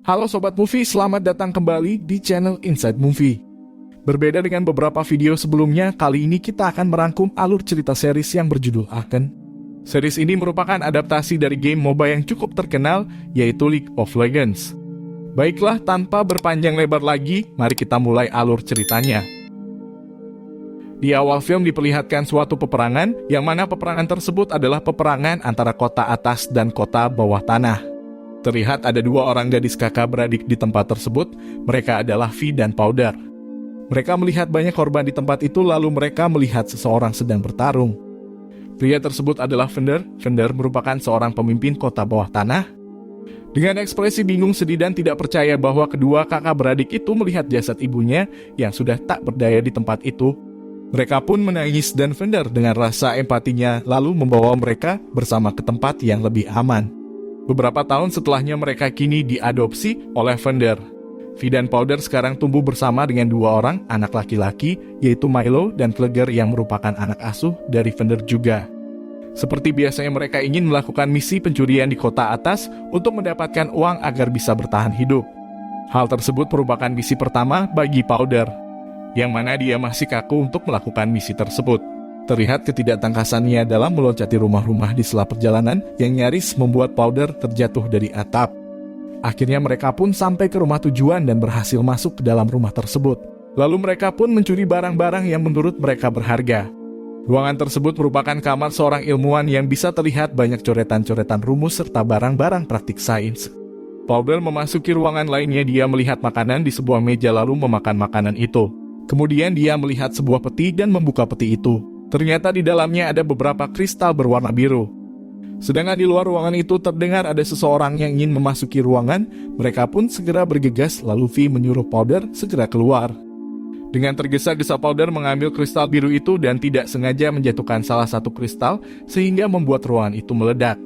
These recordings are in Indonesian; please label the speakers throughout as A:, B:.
A: Halo Sobat Movie, selamat datang kembali di channel Inside Movie. Berbeda dengan beberapa video sebelumnya, kali ini kita akan merangkum alur cerita series yang berjudul Arcane. Series ini merupakan adaptasi dari game MOBA yang cukup terkenal, yaitu League of Legends. Baiklah, tanpa berpanjang lebar lagi, mari kita mulai alur ceritanya. Di awal film diperlihatkan suatu peperangan, yang mana peperangan tersebut adalah peperangan antara kota atas dan kota bawah tanah. Terlihat ada dua orang gadis kakak beradik di tempat tersebut, mereka adalah Vi dan Powder. Mereka melihat banyak korban di tempat itu, lalu mereka melihat seseorang sedang bertarung. Pria tersebut adalah Fender. Fender merupakan seorang pemimpin kota bawah tanah. Dengan ekspresi bingung, sedih, dan tidak percaya bahwa kedua kakak beradik itu melihat jasad ibunya yang sudah tak berdaya di tempat itu. Mereka pun menangis dan Fender dengan rasa empatinya lalu membawa mereka bersama ke tempat yang lebih aman. Beberapa tahun setelahnya mereka kini diadopsi oleh Fender. Vi dan Powder sekarang tumbuh bersama dengan dua orang anak laki-laki, yaitu Milo dan Kleger yang merupakan anak asuh dari Fender juga. Seperti biasanya mereka ingin melakukan misi pencurian di kota atas untuk mendapatkan uang agar bisa bertahan hidup. Hal tersebut merupakan misi pertama bagi Powder, yang mana dia masih kaku untuk melakukan misi tersebut. Terlihat ketidaktangkasannya dalam meloncati rumah-rumah di sela perjalanan yang nyaris membuat Powder terjatuh dari atap. Akhirnya mereka pun sampai ke rumah tujuan dan berhasil masuk ke dalam rumah tersebut. Lalu mereka pun mencuri barang-barang yang menurut mereka berharga. Ruangan tersebut merupakan kamar seorang ilmuwan yang bisa terlihat banyak coretan-coretan rumus serta barang-barang praktik sains. Powder memasuki ruangan lainnya, dia melihat makanan di sebuah meja lalu memakan makanan itu. Kemudian dia melihat sebuah peti dan membuka peti itu. Ternyata di dalamnya ada beberapa kristal berwarna biru. Sedangkan di luar ruangan itu terdengar ada seseorang yang ingin memasuki ruangan. Mereka pun segera bergegas, lalu Vi menyuruh Powder segera keluar. Dengan tergesa-gesa Powder mengambil kristal biru itu dan tidak sengaja menjatuhkan salah satu kristal sehingga membuat ruangan itu meledak.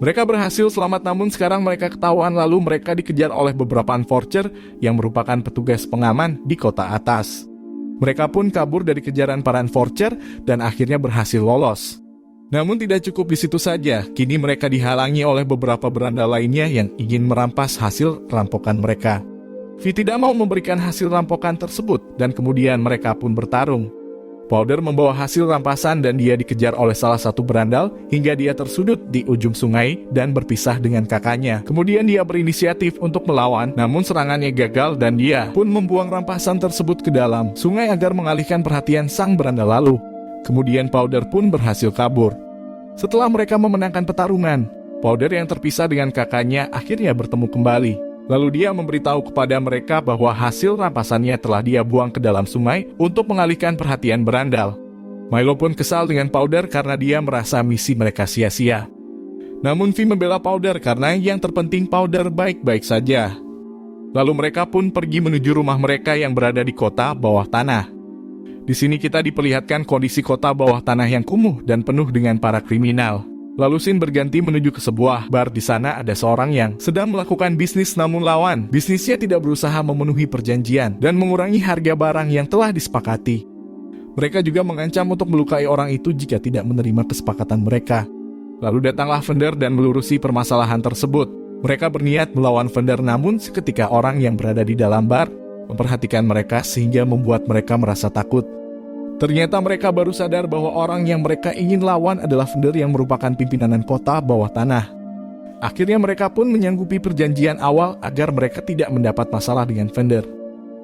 A: Mereka berhasil selamat, namun sekarang mereka ketahuan lalu mereka dikejar oleh beberapa enforcer yang merupakan petugas pengaman di kota atas. Mereka pun kabur dari kejaran para enforcer dan akhirnya berhasil lolos. Namun tidak cukup di situ saja, kini mereka dihalangi oleh beberapa beranda lainnya yang ingin merampas hasil rampokan mereka. Vi tidak mau memberikan hasil rampokan tersebut dan kemudian mereka pun bertarung. Powder membawa hasil rampasan dan dia dikejar oleh salah satu berandal hingga dia tersudut di ujung sungai dan berpisah dengan kakaknya. Kemudian dia berinisiatif untuk melawan, namun serangannya gagal dan dia pun membuang rampasan tersebut ke dalam sungai agar mengalihkan perhatian sang berandal lalu. Kemudian Powder pun berhasil kabur. Setelah mereka memenangkan pertarungan, Powder yang terpisah dengan kakaknya akhirnya bertemu kembali. Lalu dia memberitahu kepada mereka bahwa hasil rampasannya telah dia buang ke dalam sungai untuk mengalihkan perhatian berandal. Milo pun kesal dengan Powder karena dia merasa misi mereka sia-sia. Namun Vi membela Powder karena yang terpenting Powder baik-baik saja. Lalu mereka pun pergi menuju rumah mereka yang berada di kota bawah tanah. Di sini kita diperlihatkan kondisi kota bawah tanah yang kumuh dan penuh dengan para kriminal. Lalu scene berganti menuju ke sebuah bar. Di sana ada seorang yang sedang melakukan bisnis, namun lawan bisnisnya tidak berusaha memenuhi perjanjian dan mengurangi harga barang yang telah disepakati. Mereka juga mengancam untuk melukai orang itu jika tidak menerima kesepakatan mereka. Lalu datanglah Fender dan melurusi permasalahan tersebut. Mereka berniat melawan Fender, namun seketika orang yang berada di dalam bar memperhatikan mereka sehingga membuat mereka merasa takut. Ternyata mereka baru sadar bahwa orang yang mereka ingin lawan adalah Fender yang merupakan pimpinan kota bawah tanah. Akhirnya mereka pun menyanggupi perjanjian awal agar mereka tidak mendapat masalah dengan Fender.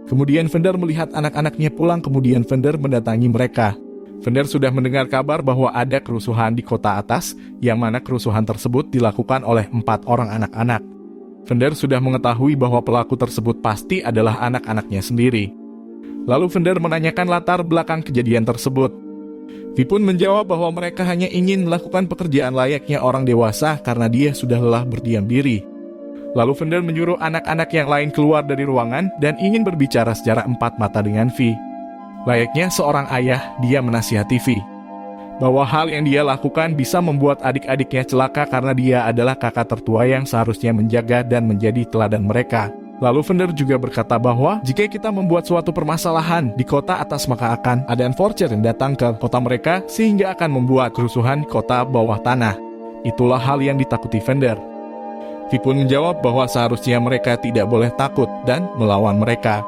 A: Kemudian Fender melihat anak-anaknya pulang, kemudian Fender mendatangi mereka. Fender sudah mendengar kabar bahwa ada kerusuhan di kota atas, yang mana kerusuhan tersebut dilakukan oleh 4 orang anak-anak. Fender sudah mengetahui bahwa pelaku tersebut pasti adalah anak-anaknya sendiri. Lalu Fender menanyakan latar belakang kejadian tersebut. Vi pun menjawab bahwa mereka hanya ingin melakukan pekerjaan layaknya orang dewasa karena dia sudah lelah berdiam diri. Lalu Fender menyuruh anak-anak yang lain keluar dari ruangan dan ingin berbicara secara empat mata dengan Vi. Layaknya seorang ayah, dia menasihati Vi bahwa hal yang dia lakukan bisa membuat adik-adiknya celaka karena dia adalah kakak tertua yang seharusnya menjaga dan menjadi teladan mereka. Lalu Fender juga berkata bahwa jika kita membuat suatu permasalahan di kota atas, maka akan ada enforcer yang datang ke kota mereka sehingga akan membuat kerusuhan kota bawah tanah. Itulah hal yang ditakuti Fender. Vi pun menjawab bahwa seharusnya mereka tidak boleh takut dan melawan mereka.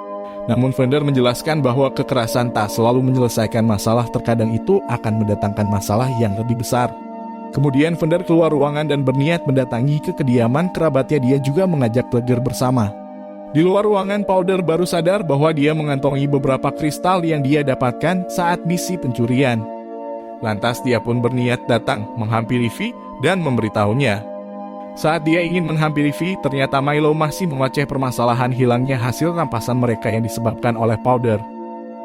A: Namun Vander menjelaskan bahwa kekerasan tak selalu menyelesaikan masalah, terkadang itu akan mendatangkan masalah yang lebih besar. Kemudian Vander keluar ruangan dan berniat mendatangi ke kediaman kerabatnya. Dia juga mengajak Kleger bersama. Di luar ruangan, Powder baru sadar bahwa dia mengantongi beberapa kristal yang dia dapatkan saat misi pencurian. Lantas dia pun berniat datang menghampiri Vi dan memberitahunya. Saat dia ingin menghampiri Vi, ternyata Milo masih memaceh permasalahan hilangnya hasil rampasan mereka yang disebabkan oleh Powder.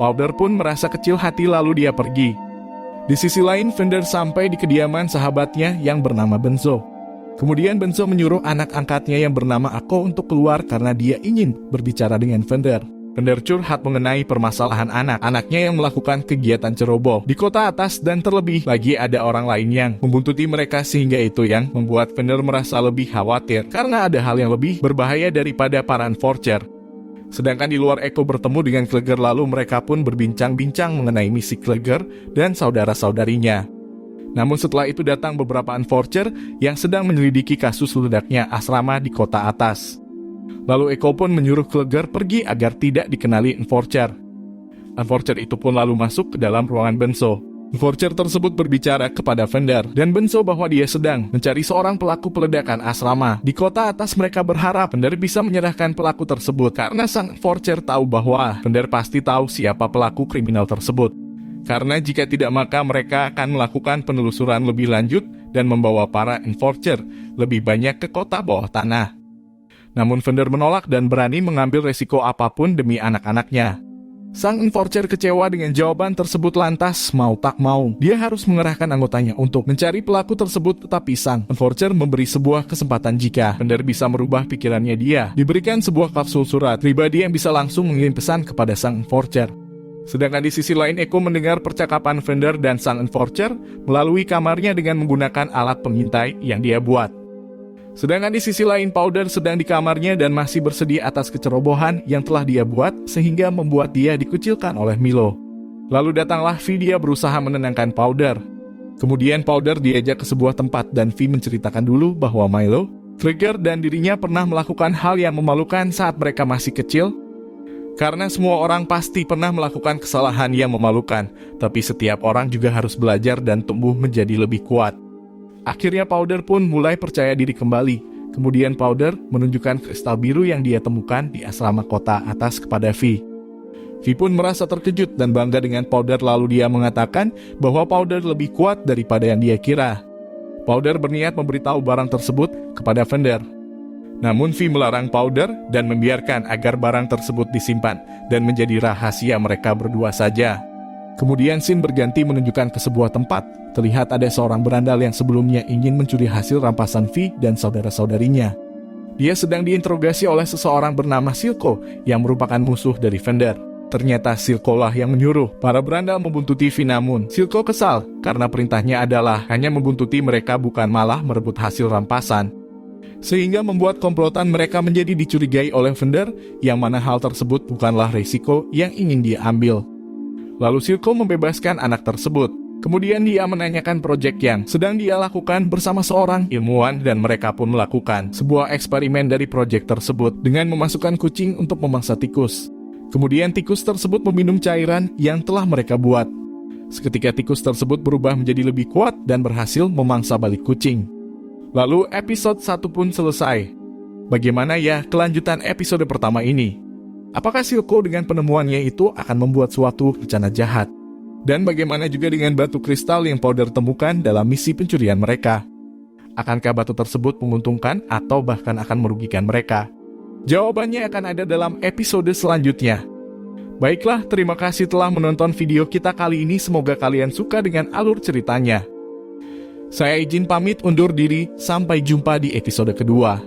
A: Powder pun merasa kecil hati lalu dia pergi. Di sisi lain, Vander sampai di kediaman sahabatnya yang bernama Benzo. Kemudian Benzo menyuruh anak angkatnya yang bernama Ako untuk keluar karena dia ingin berbicara dengan Vander. Vander curhat mengenai permasalahan anak-anaknya yang melakukan kegiatan ceroboh di kota atas, dan terlebih lagi ada orang lain yang membuntuti mereka, sehingga itu yang membuat Vander merasa lebih khawatir karena ada hal yang lebih berbahaya daripada para enforcer. Sedangkan di luar, Eko bertemu dengan Kleger, lalu mereka pun berbincang-bincang mengenai misi Kleger dan saudara-saudarinya. Namun setelah itu datang beberapa enforcer yang sedang menyelidiki kasus ledaknya asrama di kota atas. Lalu Eko pun menyuruh Kleger pergi agar tidak dikenali enforcer. Enforcer itu pun lalu masuk ke dalam ruangan Benzo. Enforcer tersebut berbicara kepada Vander dan Benzo bahwa dia sedang mencari seorang pelaku peledakan asrama di kota atas. Mereka berharap Vander bisa menyerahkan pelaku tersebut karena sang enforcer tahu bahwa Vander pasti tahu siapa pelaku kriminal tersebut. Karena jika tidak, maka mereka akan melakukan penelusuran lebih lanjut dan membawa para enforcer lebih banyak ke kota bawah tanah. Namun Vander menolak dan berani mengambil resiko apapun demi anak-anaknya. Sang enforcer kecewa dengan jawaban tersebut, lantas mau tak mau dia harus mengerahkan anggotanya untuk mencari pelaku tersebut. Tetapi sang enforcer memberi sebuah kesempatan jika Vander bisa merubah pikirannya. Dia diberikan sebuah kapsul surat pribadi yang bisa langsung mengirim pesan kepada sang enforcer. Sedangkan di sisi lain, Eko mendengar percakapan Vander dan sang enforcer melalui kamarnya dengan menggunakan alat pengintai yang dia buat. Sedangkan di sisi lain, Powder sedang di kamarnya dan masih bersedih atas kecerobohan yang telah dia buat sehingga membuat dia dikucilkan oleh Milo. Lalu datanglah Vi. Dia berusaha menenangkan Powder. Kemudian Powder diajak ke sebuah tempat dan Vi menceritakan dulu bahwa Milo, Kleger dan dirinya pernah melakukan hal yang memalukan saat mereka masih kecil. Karena semua orang pasti pernah melakukan kesalahan yang memalukan, tapi setiap orang juga harus belajar dan tumbuh menjadi lebih kuat. Akhirnya Powder pun mulai percaya diri kembali. Kemudian Powder menunjukkan kristal biru yang dia temukan di asrama kota atas kepada Vi. Vi pun merasa terkejut dan bangga dengan Powder, lalu dia mengatakan bahwa Powder lebih kuat daripada yang dia kira. Powder berniat memberitahu barang tersebut kepada Vander. Namun Vi melarang Powder dan membiarkan agar barang tersebut disimpan dan menjadi rahasia mereka berdua saja. Kemudian scene berganti menunjukkan ke sebuah tempat. Terlihat ada seorang berandal yang sebelumnya ingin mencuri hasil rampasan Vi dan saudara-saudarinya. Dia sedang diinterogasi oleh seseorang bernama Silco yang merupakan musuh dari Vander. Ternyata Silco lah yang menyuruh para berandal membuntuti Vi, namun Silco kesal karena perintahnya adalah hanya membuntuti mereka, bukan malah merebut hasil rampasan. Sehingga membuat komplotan mereka menjadi dicurigai oleh Vander, yang mana hal tersebut bukanlah resiko yang ingin dia ambil. Lalu Silco membebaskan anak tersebut. Kemudian dia menanyakan proyek yang sedang dia lakukan bersama seorang ilmuwan, dan mereka pun melakukan sebuah eksperimen dari proyek tersebut dengan memasukkan kucing untuk memangsa tikus. Kemudian tikus tersebut meminum cairan yang telah mereka buat. Seketika tikus tersebut berubah menjadi lebih kuat dan berhasil memangsa balik kucing. Lalu episode 1 pun selesai. Bagaimana ya kelanjutan episode pertama ini? Apakah Silco dengan penemuannya itu akan membuat suatu rencana jahat? Dan bagaimana juga dengan batu kristal yang Powder temukan dalam misi pencurian mereka? Akankah batu tersebut menguntungkan atau bahkan akan merugikan mereka? Jawabannya akan ada dalam episode selanjutnya. Baiklah, terima kasih telah menonton video kita kali ini. Semoga kalian suka dengan alur ceritanya. Saya izin pamit undur diri, sampai jumpa di episode kedua.